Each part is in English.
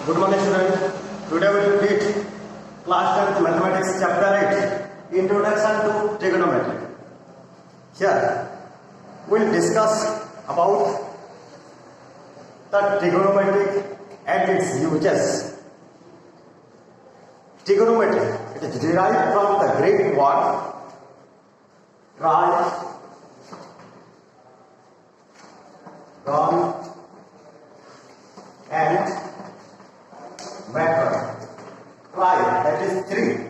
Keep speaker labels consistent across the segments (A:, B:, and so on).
A: Good morning, students. Today we will read class 10th mathematics chapter 8, introduction to trigonometry. Here we will discuss about the trigonometry and its uses. Trigonometry, it is derived from the Greek word gon and metron. Tri, that is three.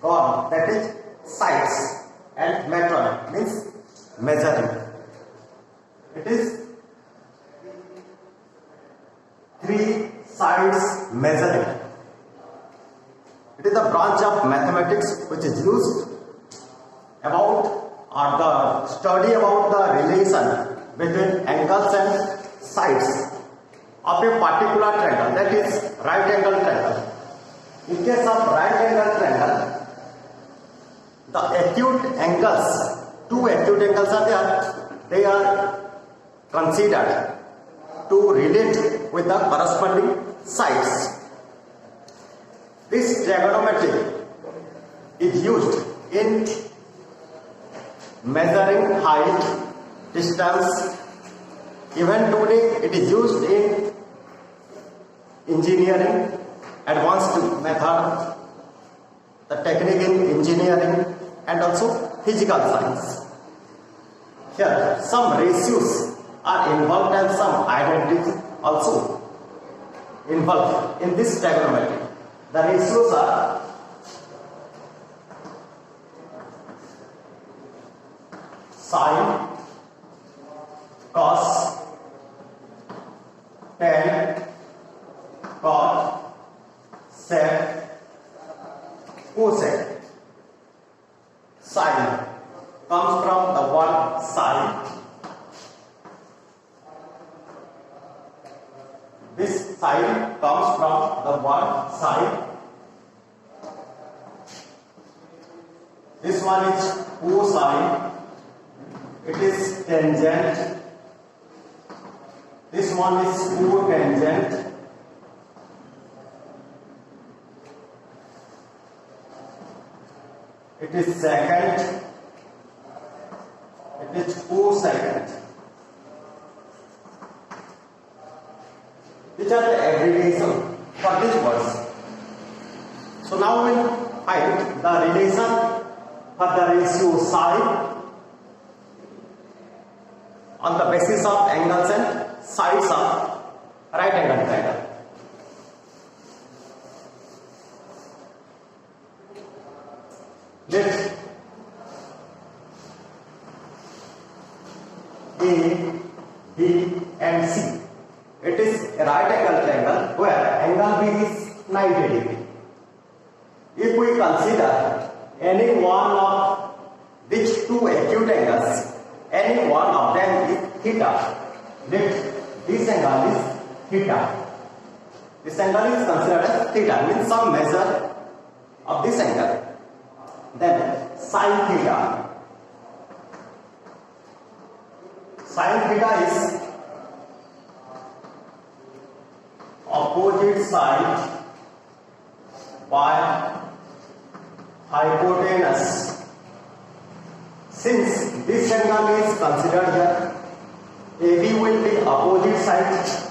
A: Gon, that is sides. And metron means measuring. It is three sides measuring. It is a branch of mathematics which is used about or the study about the relation between angles and sides of a particular triangle, that is right angle triangle. In case of right angle triangle, the acute angles, two acute angles are there, they are considered to relate with the corresponding sides. This trigonometry is used in measuring height, distance. Even today it is used in engineering, advanced method, the technique in engineering and also physical science. Here some ratios are involved and some identities also involved in this trigonometry. The ratios are sine, cos, tan, cot, sec, cosec. Sine comes from the word sine. This sine comes from the word sine. This one is cosine. It is tangent. This one is cotangent. It is secant. It is cosecant. These are the abbreviation for these words. So now we will find the relation for the ratio sine on the basis of angles and sides of right angle triangle. Let A, B and C. It is a right angle triangle where angle B is 90 degree. If we consider any one of these two acute angles, any one of them is theta, let this angle is theta. This angle is considered as theta, means some measure of this angle. Then sin theta. Sin theta is opposite side by hypotenuse. Since this angle is considered here, AB will be opposite side.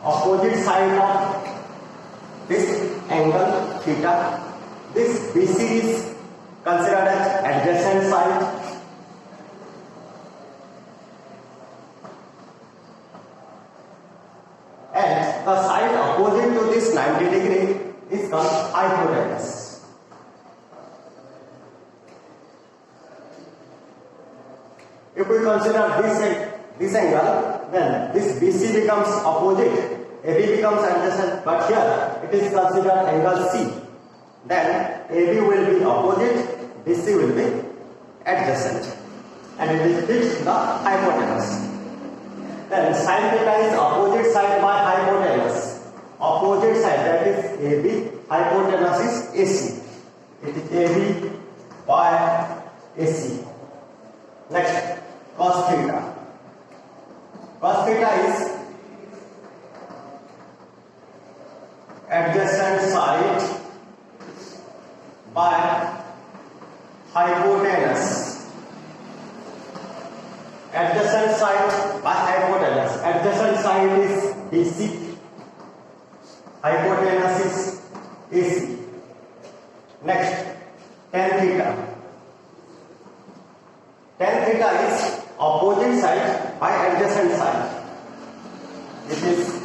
A: Opposite side of this angle theta. This BC is considered as adjacent side. And the side opposite to this 90 degree is called hypotenuse. If we consider this angle, then this BC becomes opposite, AB becomes adjacent, but here it is considered angle C. Then AB will be opposite, BC will be adjacent, and it is fixed the hypotenuse. Then sin theta is opposite side by hypotenuse. Opposite side, that is AB, hypotenuse is AC. It is AB by AC. Next, cos theta. theta is adjacent side by hypotenuse. Adjacent side by hypotenuse. Adjacent side is BC. Hypotenuse is AC. Next, tan theta. Tan theta is opposite side by adjacent side. It is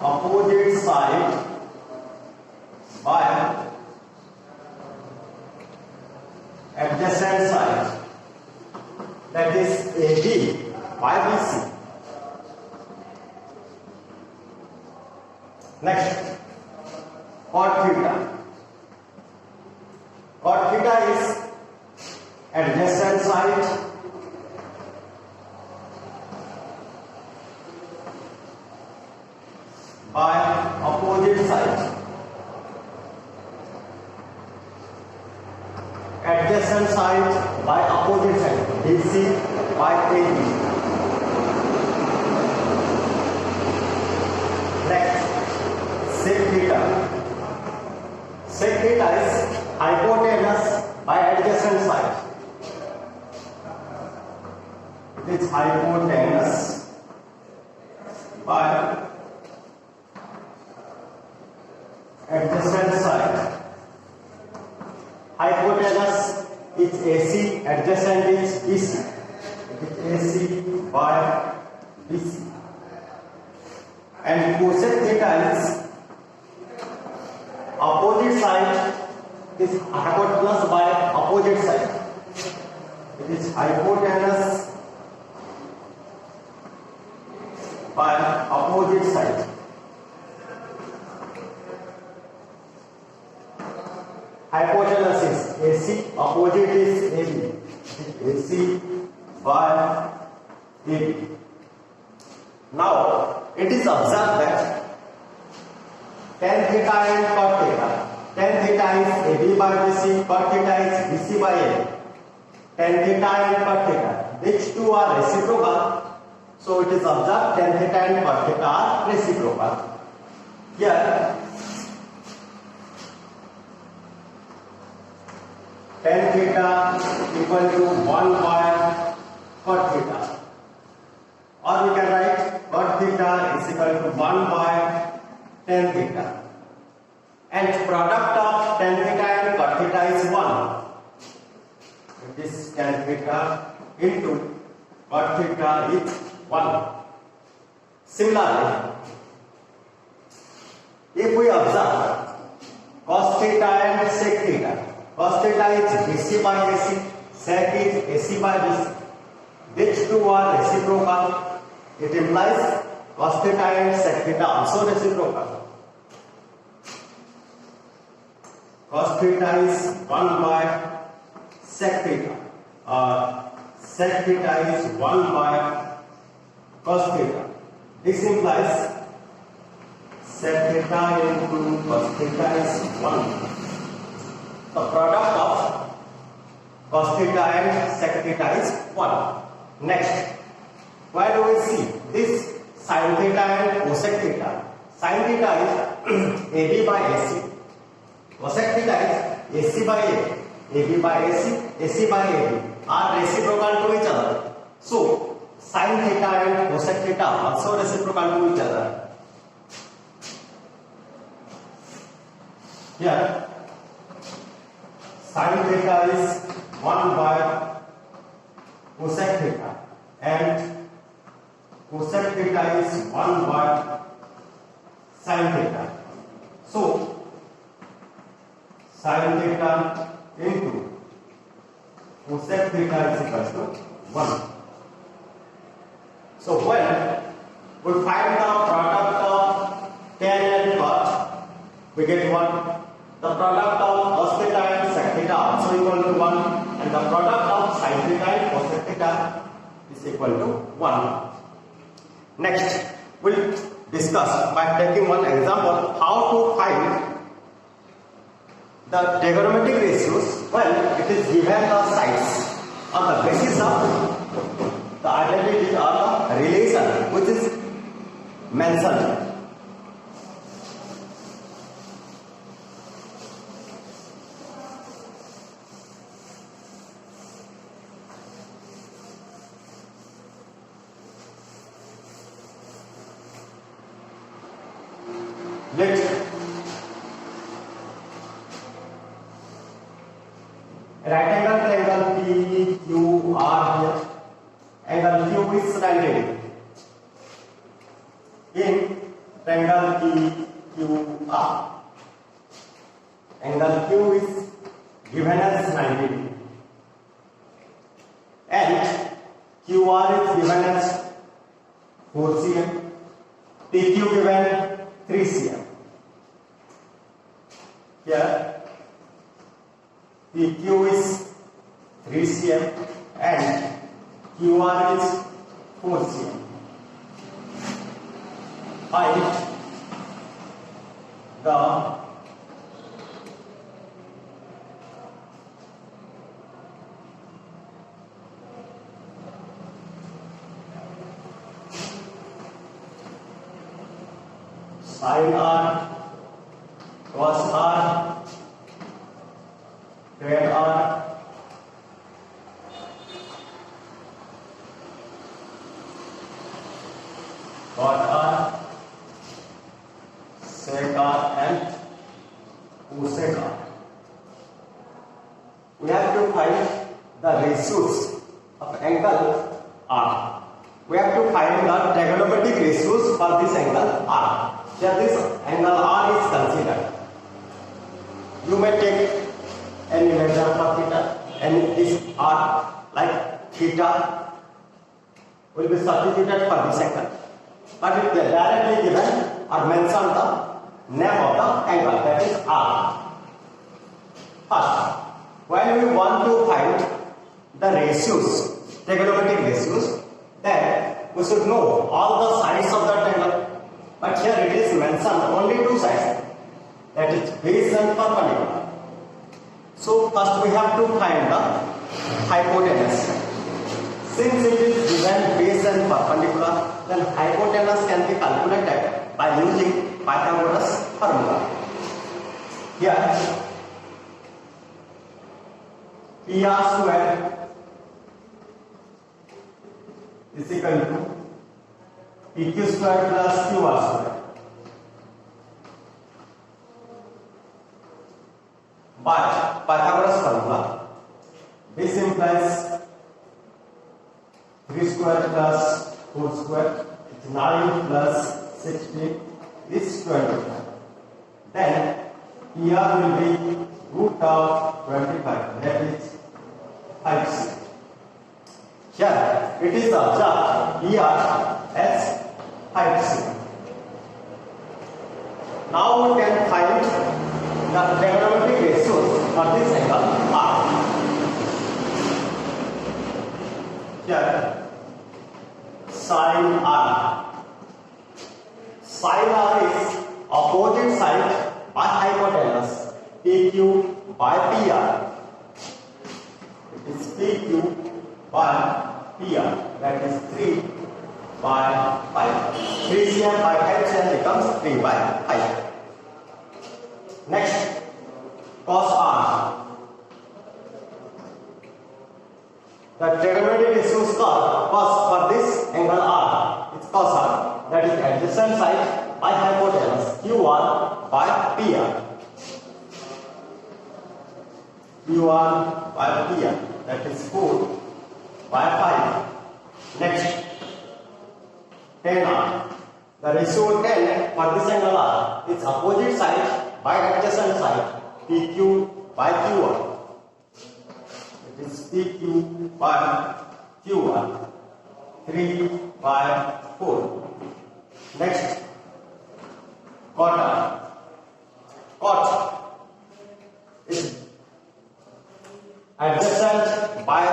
A: opposite side by adjacent side. That is AB by BC. Next, cot theta. Cot theta is adjacent side by opposite side. Adjacent side by opposite side. BC by AB. Next, sec theta. Sec theta is hypotenuse by adjacent side. It is hypotenuse by adjacent side. Hypotenuse is AC, adjacent is BC. It is AC by BC. And cosec theta is opposite side is hypotenuse by opposite side. It is hypotenuse by opposite side. Hypotenuse is AC, opposite is AB. AC by AB. Now, it is observed that tan theta and cot theta. Tan theta is AB by BC, cot theta is BC by AB. Tan theta and cot theta. These two are reciprocal. So, it is observed tan theta and cot theta are reciprocal. Here, tan theta equal to 1 by cot theta, or we can write cot theta is equal to 1 by tan theta, and product of tan theta and cot theta is 1. It is tan theta into cot theta is 1. Similarly, if we observe cos theta and sec theta, cos theta is BC by AC, sec is AC by BC. These two are reciprocal. It implies cos theta and sec theta also reciprocal. Cos theta is 1 by sec theta. Sec theta is 1 by cos theta. This implies sec theta into cos theta is 1. The product of cos theta and sec theta is 1. Next, where do we see this sin theta and cosec theta? Sin theta is AB by AC. Cosec theta is AC by AB. AB by AC, AC by AB are reciprocal to each other. So, sin theta and cosec theta also reciprocal to each other. Here, sin theta is 1 by cosec theta and cosec theta is 1 by sin theta. So, sin theta into cosec theta is equal to 1. So, when we find the product of tan and cot, we get 1. The product of cos theta and sec theta also equal to 1, and the product of sin theta and cosec theta is equal to 1. Next, we'll discuss by taking one example how to find the trigonometric ratios when it is given the sides on the basis of the identity or the relation mentioned. Let right angle triangle PQR here. Angle Q is 90. In triangle PQR, angle Q is given as 90 and QR is given as 4 cm, PQ given 3 cm. Here PQ is 3 cm and QR is 4 cm. Find the sin R, cos R, tan R, cot R, sec R and cosec R. We have to find the ratios of angle R. We have to find the trigonometric ratios for this angle R. Here this angle R is considered. You may take any measure for theta, and this R like theta will be substituted for this angle. But it is directly given or mentioned the name of the angle, that is R. First, when we want to find the ratios, trigonometric ratios, then we should know all the sides of that angle. But here it is mentioned only 2 sides, that is base and perpendicular. So first we have to find the hypotenuse. Since it is given base and perpendicular, then hypotenuse can be calculated by using Pythagoras formula. Here PR square is equal to PQ square plus QR square by Pythagoras formula. This implies 3 square plus 4 square, it's 9 plus 16 is 25. Then PR will be root of 25, that is 5c. Here it is observed PR as 5c. Now we can find the trigonometric ratios for this angle R. Here sin R. Sin R is opposite side by hypotenuse, PQ by PR. It is PQ by PR, that is 3 by 5. 3 cm by 5 cm becomes 3 by 5. Next, cos R. The trigonometric ratios cos for this angle R, it's cos R, that is adjacent side by hypotenuse, QR by PR. QR by PR, that is 4 by 5. Next, tan R. The ratio 10 for this angle R, its opposite side by adjacent side, PQ by QR. It is PQ by QR, 3 by 4. Next, cot R. Cot is adjacent by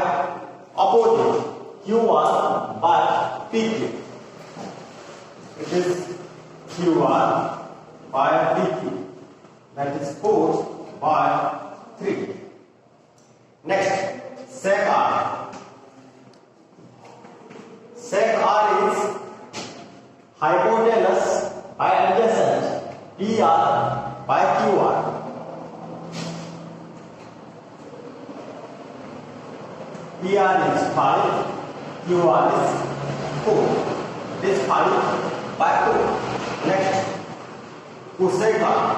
A: opposite, QR by PQ. It is QR by PQ, that is 4 by 3. Next, sec R. Sec R is hypotenuse by adjacent, PR by QR. PR is 5, QR is 4. This 5 by 4. Next, cosecant.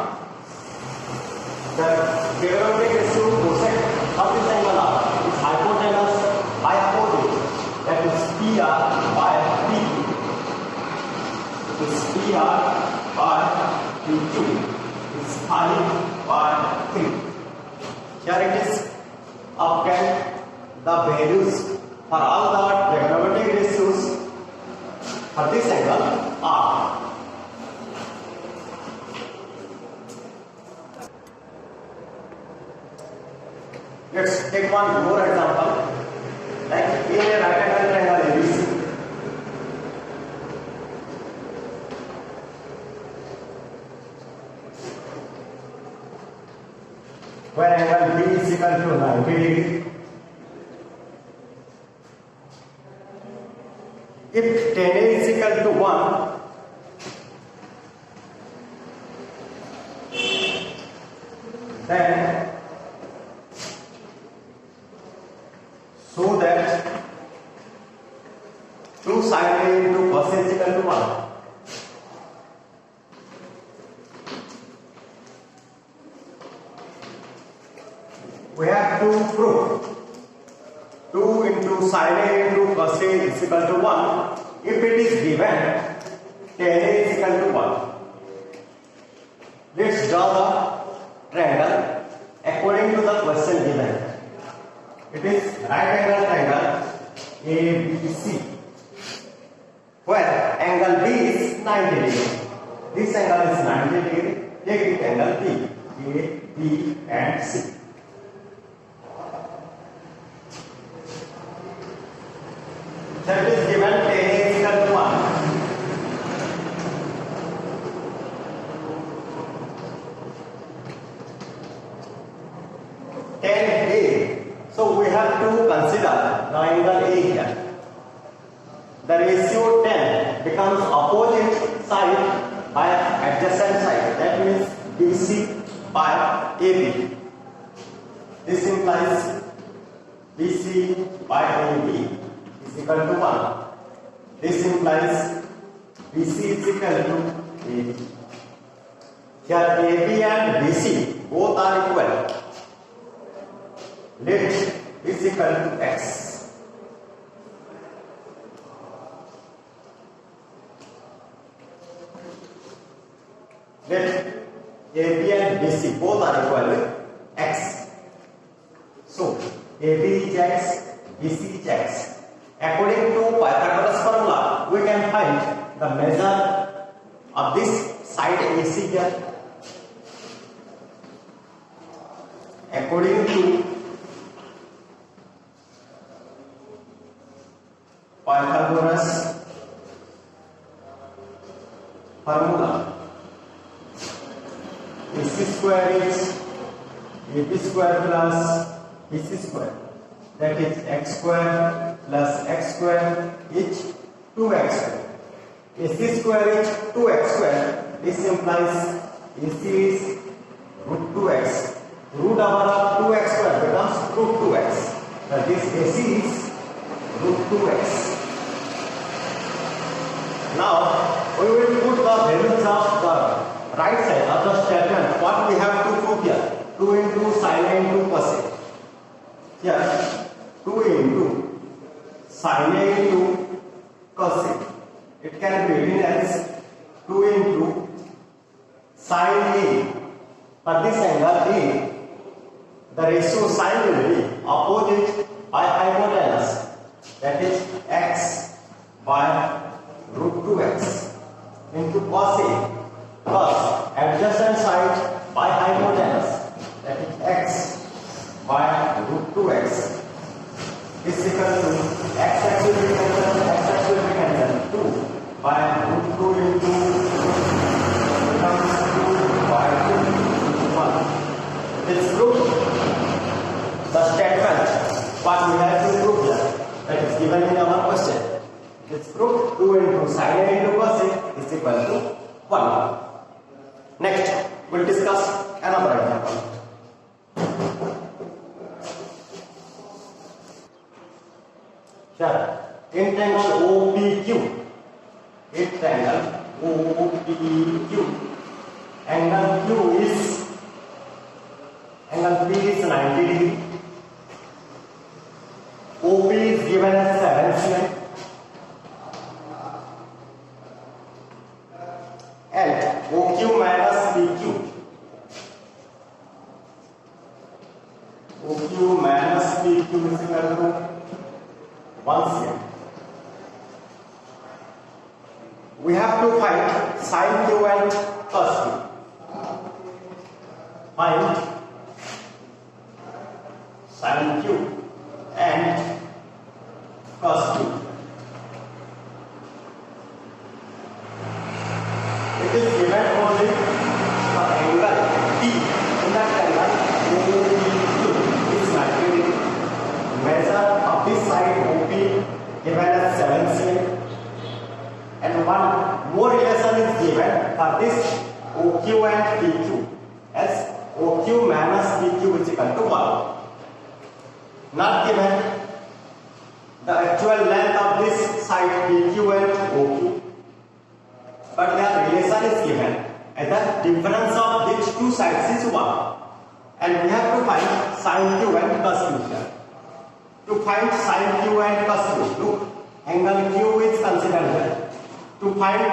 A: The trigonometric ratio cosec of this angle is hypotenuse by opposite. That is PR by PQ. This PR by PQ is 5 by 3. Here it is obtained the values for all the trigonometric ratios for this angle are. Let's take one more example. Like in a right angle triangle ABC, where angle B is equal to 90 degrees. If tan A is equal to 1, then so that 2 sin A into cos A is equal to 1. We have to prove 2 into sin A into cos A is equal to 1 if it is given tan A is equal to 1. Let's draw the triangle according to the question given. It is right angle triangle ABC, where angle B is 90 degrees. This angle is 90 degrees. Take it angle B, A, B and C. That is given tan A is equal to 1. Tan A. So we have to consider the angle A here. The ratio tan becomes opposite side by adjacent side. That means BC by AB. This implies BC by AB is equal to 1. This implies BC is equal to AB. Here AB and BC both are equal. Let is equal to x. Let AB and BC both are equal with x. So AB is x, BC is x. According to Pythagoras formula, we can find the measure of this side AC here. According to Pythagoras formula, AC square is AB square plus BC square. That is x square plus x square is 2x square. AC square is 2x square. This implies AC is root 2x. Root over of 2x square becomes root 2x. That is AC is root 2x. Now we will put the values of the right side of the statement. What we have to prove here? 2 into sin A into cos A. Here 2 into sin A into cos A. It can be written as 2 into sin A. For this angle A, the ratio sin will be opposite by hypotenuse. That is x by root 2x into cos A plus adjacent side by hypotenuse. That is x by root 2x is equal to x will be cancelled 2 by root 2 into becomes 2 by 2 into 1. This proves the statement what we have to prove here that is given in our question. This It's proved 2 into sin A into cos A is equal to 1. Next, we'll discuss another example. Here, in triangle OPQ, angle P is 90 degree. OP is given as 7 cm. And OQ minus PQ. OQ minus PQ is equal to 1 cm. We have to find sin Q and cos Q. Find sin Q and cos Q. It is given only for angle T. In that angle OPQ is 90 degree. Measure of this side OP given as 7 cm. And one more relation is given for this OQ and PQ as OQ minus PQ is equal to 1. Not given the actual length of this side PQ and OQ, but the relation is given and the difference of these two sides is 1. And we have to find sin Q and cos Q here. To find sin Q and cos Q, look, angle Q is considered here. To find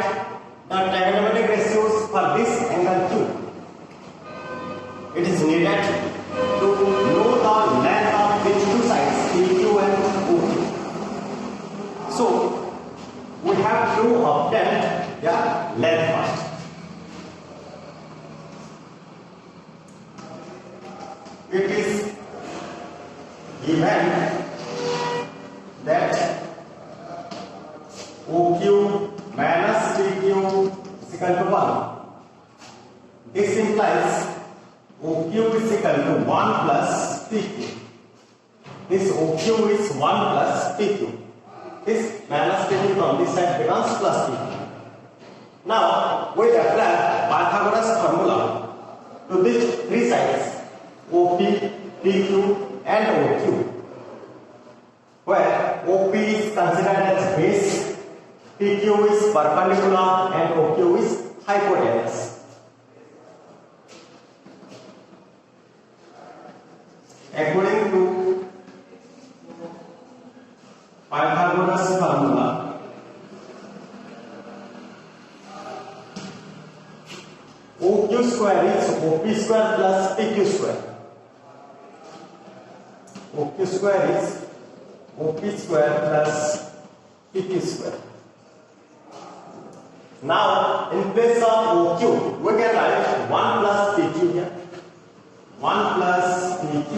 A: the trigonometric ratios for this angle Q, it is needed to know the length of these two sides PQ and OQ. So we have to obtain the length first. It is given that OQ minus PQ is equal to 1. This implies OQ is equal to 1 plus PQ. This OQ is 1 plus PQ. This minus PQ from this side becomes plus PQ. Now we apply Pythagoras formula to these three sides OP, PQ and OQ, where OP is considered as base, PQ is perpendicular and OQ is hypotenuse. According to Pythagoras formula, OQ square is OP square plus PQ square. OQ square is OP square plus PQ square. Now, in place of OQ, we can write 1 plus PQ here. 1 plus PQ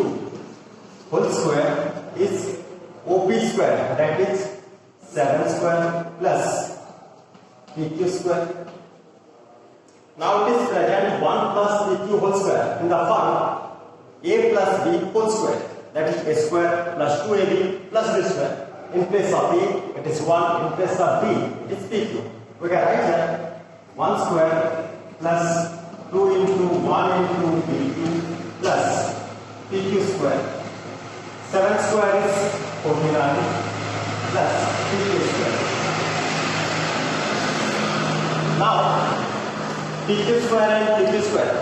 A: whole square is OP square, that is 7 square plus PQ square. Now it is present 1 plus PQ whole square in the form A plus B whole square, that is A square plus 2AB plus B square. In place of A, it is 1, in place of B, it is PQ. We can write that 1 square plus 2 into 1 into PQ plus PQ square. 7 square is 49 plus PQ square. Now, PQ square and PQ square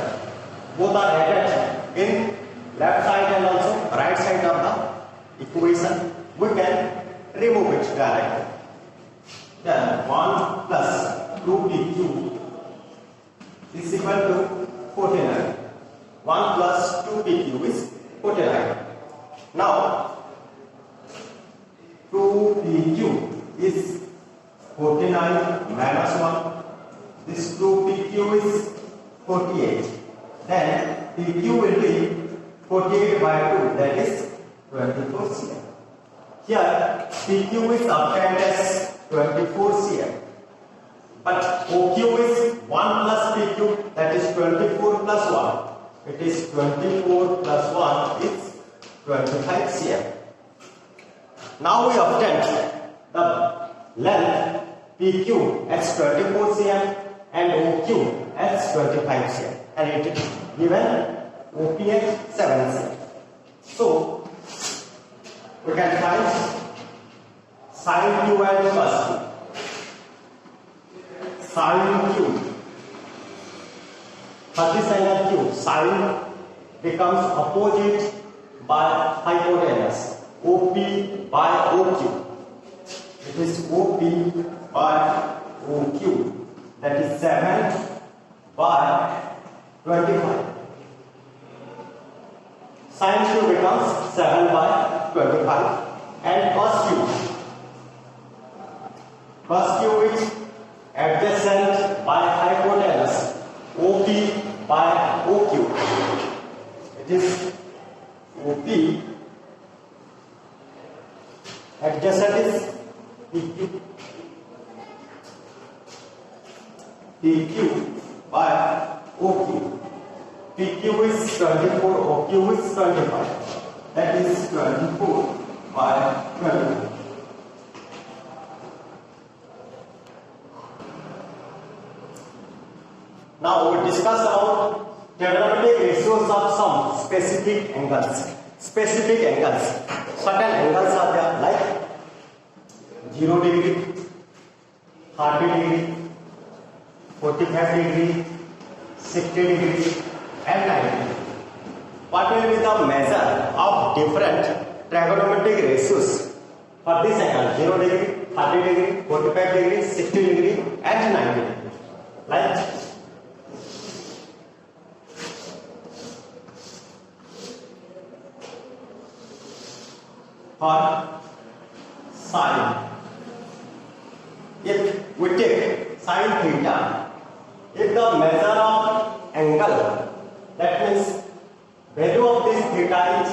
A: both are added in left side and also right side of the equation. We can remove it directly. Then 1 plus 2PQ is equal to 49. 1 plus 2PQ is 49. Now 2PQ is 49 minus 1. This 2PQ is 48. Then PQ will be 48 by 2, that is 24 cm. Here PQ is obtained as 24 cm. But OQ is 1 plus PQ, that is 24 plus 1. It is 24 plus 1 is 25 cm. Now we obtain the length PQ as 24 cm and OQ as 25 cm, and it is given OP as 7 cm. So we can find sin Q and cos Q. Sin Q, 30 sin Q, sin becomes opposite by hypotenuse, OP by OQ. It is OP by OQ, that is 7 by 25. Sin Q becomes 7 by 25, and cos Q is adjacent by hypotenuse, OP by OQ. It is OP, adjacent is PQ by OQ. PQ is 24, OQ is 25. That is 24 by 25. Now we discuss about trigonometric ratios of some specific angles. Specific angles. Certain angles are there like 0 degree, 30 degree, 45 degree, 60 degree, and 90 degree. What will be the measure of different trigonometric ratios for this angle? 0 degree, 30 degree, 45 degree, 60 degree, and 90 degree. Like for sin, if we take sin theta, if the measure of angle, that means value of this theta is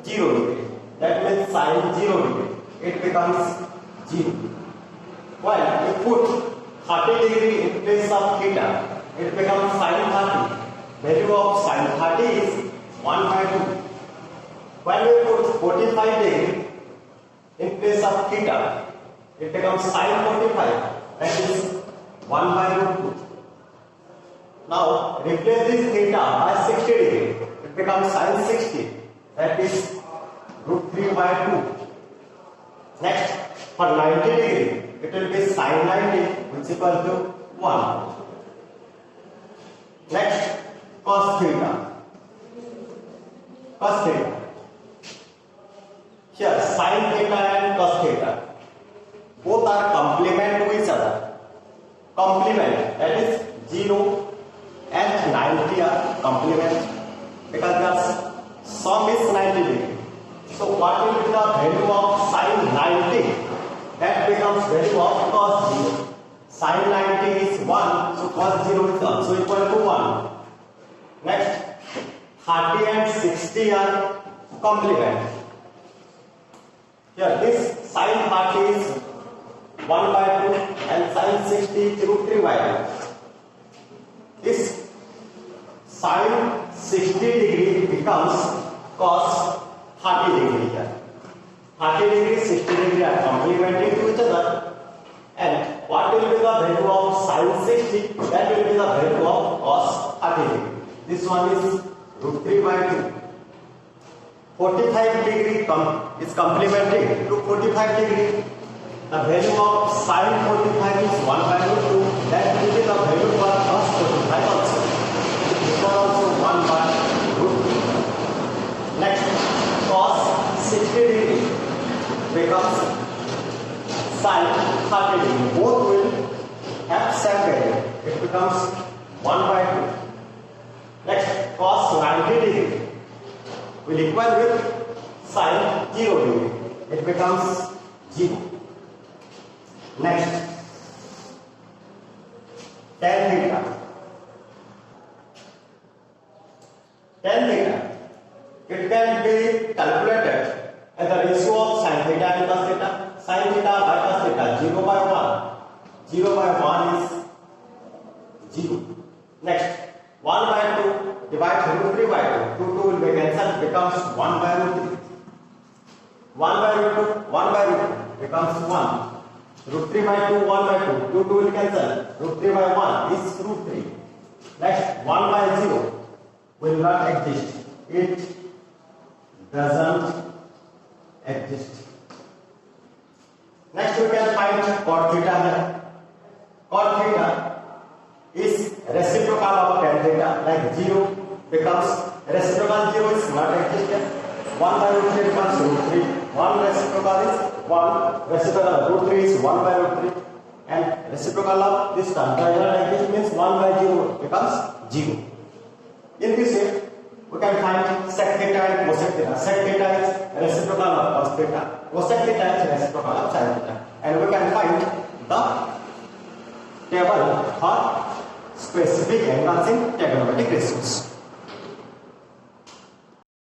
A: 0 degree, that means sin 0 degree, it becomes 0. While if put 30 degree in place of theta, it becomes sin 30. Value of sin 30 is 1 by 2. When we put 45 degree in place of theta, it becomes sin 45, that is 1 by root 2. Now replace this theta by 60 degree, it becomes sin 60, that is root 3 by 2. Next, for 90 degree, it will be sin 90, which is equal to 1. Next, cos theta. Cos theta. Here, sin theta and cos theta, both are complement to each other. Complement, that is 0 and 90 are complement because their sum is 90 degree. So what will be the value of sin 90? That becomes value of cos 0. Sin 90 is 1, so cos 0 is also equal to 1. Next, 30 and 60 are complement. Here, this sin 30 is 1 by 2 and sin 60 is root 3 by 2. This sin 60 degree becomes cos 30 degree here. 30 degree, 60 degree are complementary to each other. And what will be the value of sin 60? That will be the value of cos 30 degree. This one is root 3 by 2. 45 degree is complementary to 45 degree. The value of sin 45 is 1 by root 2. That will be the value for cos 45 also. This one also 1 by root 2. Next, cos 60 degree becomes sin 30 degree. Both will have same value. It becomes 1 by 2. Next, cos 90 degree will equal with sin 0 degree. It becomes 0. Next, tan theta. Tan theta, it can be calculated as the ratio of sin theta and cos theta. Sin theta by cos theta, 0 by 1. 0 by 1 is 0. Next, 1 by 2 divided root 3 by 2. 2 will be cancelled, becomes 1 by root 3. 1 by root 2, 1 by root 2 becomes 1. Root 3 by 2, 1 by 2. 2 will cancel. Root 3 by 1 is root 3. Next, 1 by 0 will not exist. It doesn't exist. Next, we can find cot theta here. Cot theta is reciprocal of tan theta, like 0 becomes reciprocal 0 is not existent. 1 by root 3 becomes root 3. 1 reciprocal is 1, reciprocal root 3 is 1 by root 3, and reciprocal of this term like this means 1 by 0 becomes 0. In this way, we can find sec theta and cosec theta. Sec theta is reciprocal of cos theta, cosec theta is reciprocal of sin theta, and we can find the table for specific angles in trigonometric ratios.